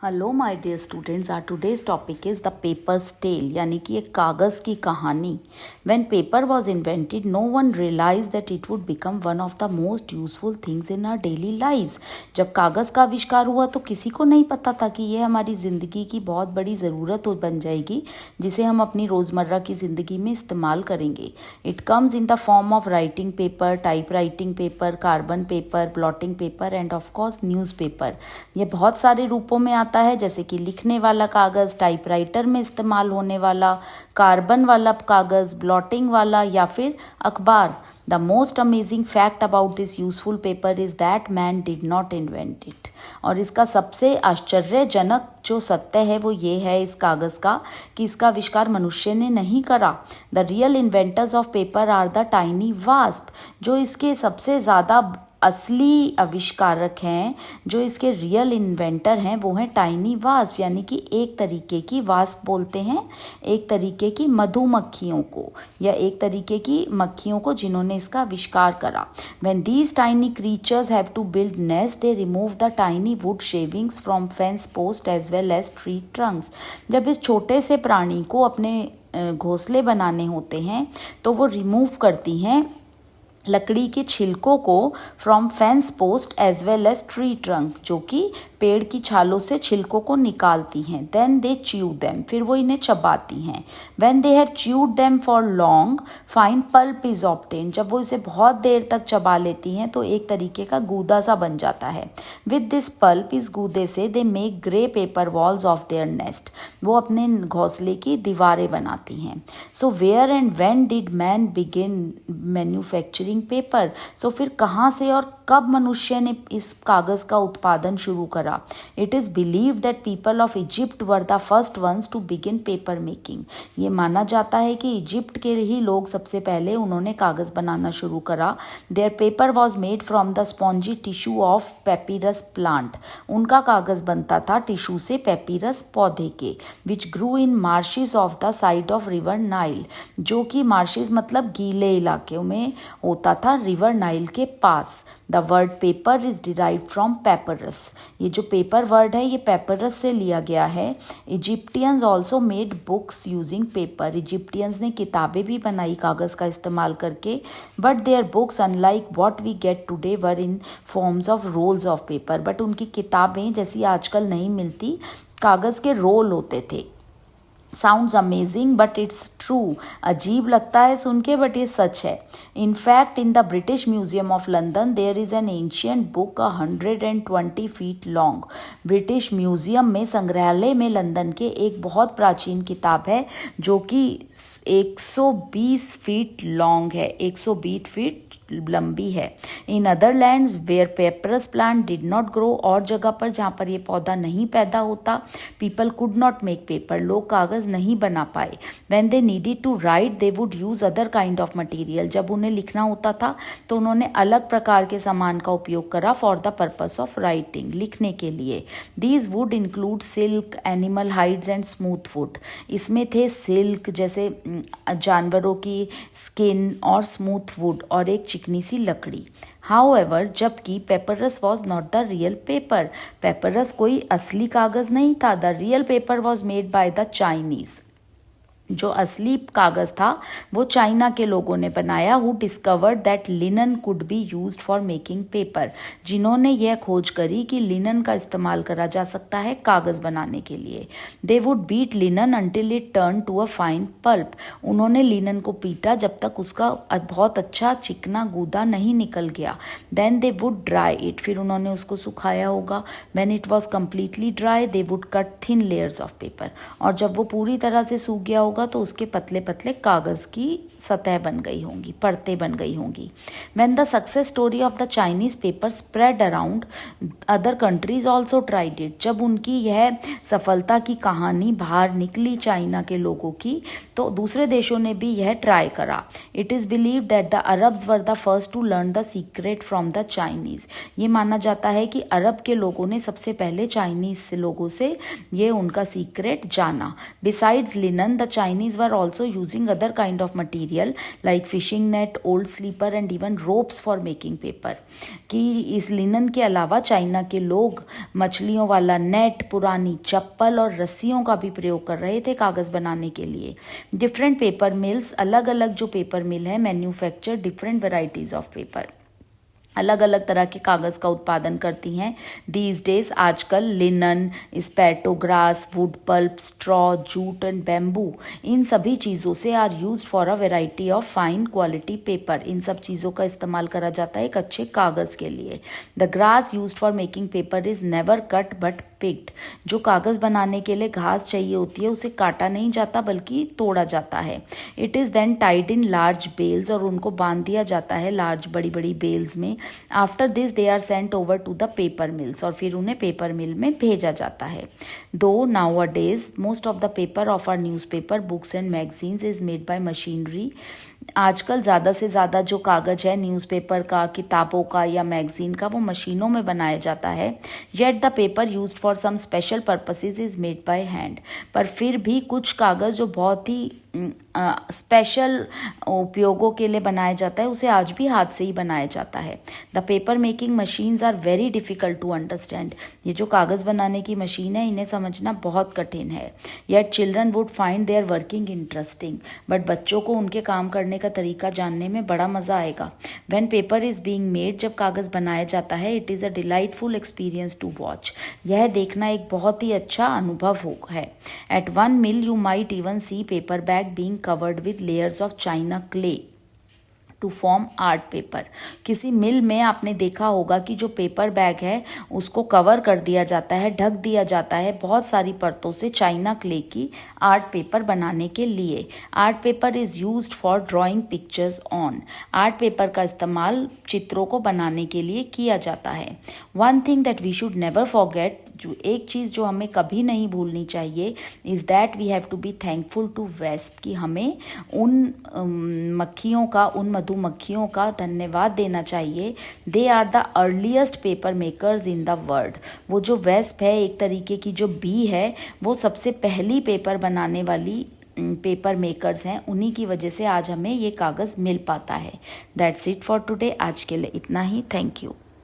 Hello my dear students, our today's topic is the paper's tale, यानी कि एक कागज़ की कहानी। When paper was invented no one realize that it would become one of the most useful things in our daily lives. जब कागज़ का आविष्कार हुआ तो किसी को नहीं पता था कि यह हमारी ज़िंदगी की बहुत बड़ी ज़रूरत बन जाएगी, जिसे हम अपनी रोज़मर्रा की ज़िंदगी में इस्तेमाल करेंगे। It comes in the form of writing paper, type writing paper, carbon paper, blotting paper end of course news paper. ये बहुत सारे रूपों में आता है, जैसे कि लिखने वाला कागज़, टाइपराइटर में इस्तेमाल होने वाला, कार्बन वाला कागज़, ब्लॉटिंग वाला या फिर अखबार। The most amazing fact about this useful paper is that man did not invent it. और इसका सबसे आश्चर्यजनक जो सत्य है वो ये है इस कागज़ का कि इसका आविष्कार मनुष्य ने नहीं करा। The real inventors of paper are the tiny wasp. जो इसके सबसे ज़्यादा असली आविष्कारक हैं, जो इसके रियल इन्वेंटर हैं, वो हैं टाइनी वास्प, यानी कि एक तरीके की वास्प बोलते हैं एक तरीके की मधुमक्खियों को, या एक तरीके की मक्खियों को जिन्होंने इसका आविष्कार करा। When these tiny creatures have to build nest they remove the tiny wood shavings from fence post as well as tree trunks. जब इस छोटे से प्राणी को अपने घोंसले बनाने होते हैं तो वो रिमूव करती हैं लकड़ी के छिलकों को from fence post as well as tree trunk, जो कि पेड़ की छालों से छिलकों को निकालती हैं। देन दे च्यू देम, फिर वो इन्हें चबाती हैं। When they have chewed them for long fine pulp is obtain. जब वो इसे बहुत देर तक चबा लेती हैं तो एक तरीके का गूदा सा बन जाता है। विद दिस पल्प, इस गूदे से they make grey paper walls of their nest. वो अपने घोंसले की दीवारें बनाती हैं। So where and when did man begin manufacturing paper. सो फिर कहाँ से और कब मनुष्य ने इस कागज का उत्पादन शुरू करा। It is believed that people of Egypt were the first ones to begin paper making. ये माना जाता है कि इजिप्ट के ही लोग सबसे पहले उन्होंने कागज बनाना शुरू करा। Their paper was made from the spongy tissue of papyrus plant. उनका कागज बनता था टिश्यू से पेपिरस पौधे के, which grew in marshes of the side of river Nile. जो कि मार्शिस मतलब गीले इलाके में होता था रिवर नाइल के पास। The word paper is derive from papyrus. ये जो पेपर वर्ड है ये पेपरस से लिया गया है। Egyptians also made books using paper. Egyptians ने किताबें भी बनाई कागज का इस्तेमाल करके, but their books unlike what we get today were in forms of rolls of paper. But उनकी किताबें जैसी आजकल नहीं मिलती, कागज के रोल होते थे। Sounds amazing but it's true. अजीब लगता है सुन के, बट ये सच है। In fact in the British Museum of London there is an ancient book 120 feet long. British Museum में, संग्रहालय में लंदन के एक बहुत प्राचीन किताब है जो कि 120 फीट लॉन्ग है, 120 फीट लंबी है। In other lands where papyrus plant did not grow, और जगह पर जहाँ पर ये पौधा नहीं पैदा होता, people could not make paper, लोग कागज नहीं बना पाए। When they needed to write they would use other kind of material. जब उन्हें लिखना होता था तो उन्होंने अलग प्रकार के सामान का उपयोग करा for the purpose of writing, लिखने के लिए। These would include silk, animal hides and smooth wood. इसमें थे सिल्क जैसे जानवरों की स्किन, और स्मूथ वुड और एक चिकनी सी लकड़ी। However, जबकि papyrus was not the real paper. Papyrus कोई असली कागज नहीं था। The real paper was made by the Chinese. जो असली कागज था वो चाइना के लोगों ने बनाया। Who discovered that linen could be used for making paper. जिन्होंने यह खोज करी कि लिनन का इस्तेमाल करा जा सकता है कागज बनाने के लिए। They would beat linen until it turn to a fine pulp. उन्होंने लिनन को पीटा जब तक उसका बहुत अच्छा चिकना गूदा नहीं निकल गया। Then they would dry it, फिर उन्होंने उसको सुखाया होगा। When it was completely dry they would cut thin layers of paper. और जब वो पूरी तरह से सूख गया होगा तो उसके पतले पतले कागज की सतह बन गई होंगी, परतें बन गई होंगी। When the success story of the Chinese paper spread around, other countries also tried it. जब उनकी यह सफलता की कहानी बाहर निकली चाइना के लोगों की, तो दूसरे देशों ने भी यह ट्राई करा। It is believe that the Arabs were the first to learn the secret from the Chinese. ये माना जाता है कि अरब के लोगों ने सबसे पहले चाइनीज लोगों से ये उनका सीक्रेट जाना। Besides linen the Chinese were also using other kind of material like fishing net, old sleeper and even ropes for making paper. कि इस लिनन के अलावा चाइना के लोग मछलियों वाला नेट, पुरानी चप्पल और रस्सियों का भी प्रयोग कर रहे थे कागज़ बनाने के लिए. डिफरेंट पेपर मिल्स, अलग अलग जो पेपर मिल है, manufacture different varieties of paper, अलग अलग तरह के कागज़ का उत्पादन करती हैं. दीज डेज आजकल linen, esparto grass, wood pulp, straw, jute and bamboo, इन सभी चीज़ों से are use for a variety of fine quality paper. इन सब चीज़ों का इस्तेमाल करा जाता है एक अच्छे कागज़ के लिए. The grass use for making paper is never cut but picked. जो कागज़ बनाने के लिए घास चाहिए होती है उसे काटा नहीं जाता बल्कि तोड़ा जाता है. It is then tied in large bales, और उनको बांध दिया जाता है लार्ज बड़ी बड़ी बेल्स में. After this they are sent over to the paper mills, और फिर उन्हें पेपर मिल में भेजा जाता है. Though nowadays most of the paper of our newspaper, books and magazines is made by machinery. आजकल ज़्यादा से ज़्यादा जो कागज़ है न्यूज़पेपर का, किताबों का या मैगज़ीन का, वो मशीनों में बनाया जाता है. Yet the paper use for some special purposes is made by hand. पर फिर भी कुछ कागज़ जो बहुत ही स्पेशल उपयोगों के लिए बनाया जाता है उसे आज भी हाथ से ही बनाया जाता है. The paper making machines are very difficult to understand. ये जो कागज़ बनाने की मशीन है इन्हें समझना बहुत कठिन है. Yet children would find their working interesting. But बच्चों को उनके काम करने का तरीका जानने में बड़ा मज़ा आएगा. When paper is being made, जब कागज़ बनाया जाता है, it is a delightful experience to watch. यह देखना एक बहुत ही अच्छा अनुभव है. At one mill you might even see paper bag being covered with layers of china clay to form art paper. किसी मिल में आपने देखा होगा कि जो पेपर बैग है उसको कवर कर दिया जाता है, ढक दिया जाता है बहुत सारी परतों से चाइना क्ले की आर्ट पेपर बनाने के लिए. Art paper is used for drawing pictures on. Art paper का इस्तेमाल चित्रों को बनाने के लिए किया जाता है. One thing that we should never forget, जो एक चीज़ जो हमें कभी नहीं भूलनी चाहिए, is that we have to be thankful to wasp, कि हमें उन मक्खियों का, उन मधुमक्खियों का धन्यवाद देना चाहिए. They are the earliest paper makers in the world. वो जो वेस्प है, एक तरीके की जो बी है, वो सबसे पहली पेपर बनाने वाली पेपर मेकर्स हैं. उन्हीं की वजह से आज हमें ये कागज़ मिल पाता है. That's it for today. आज के लिए इतना ही. Thank you.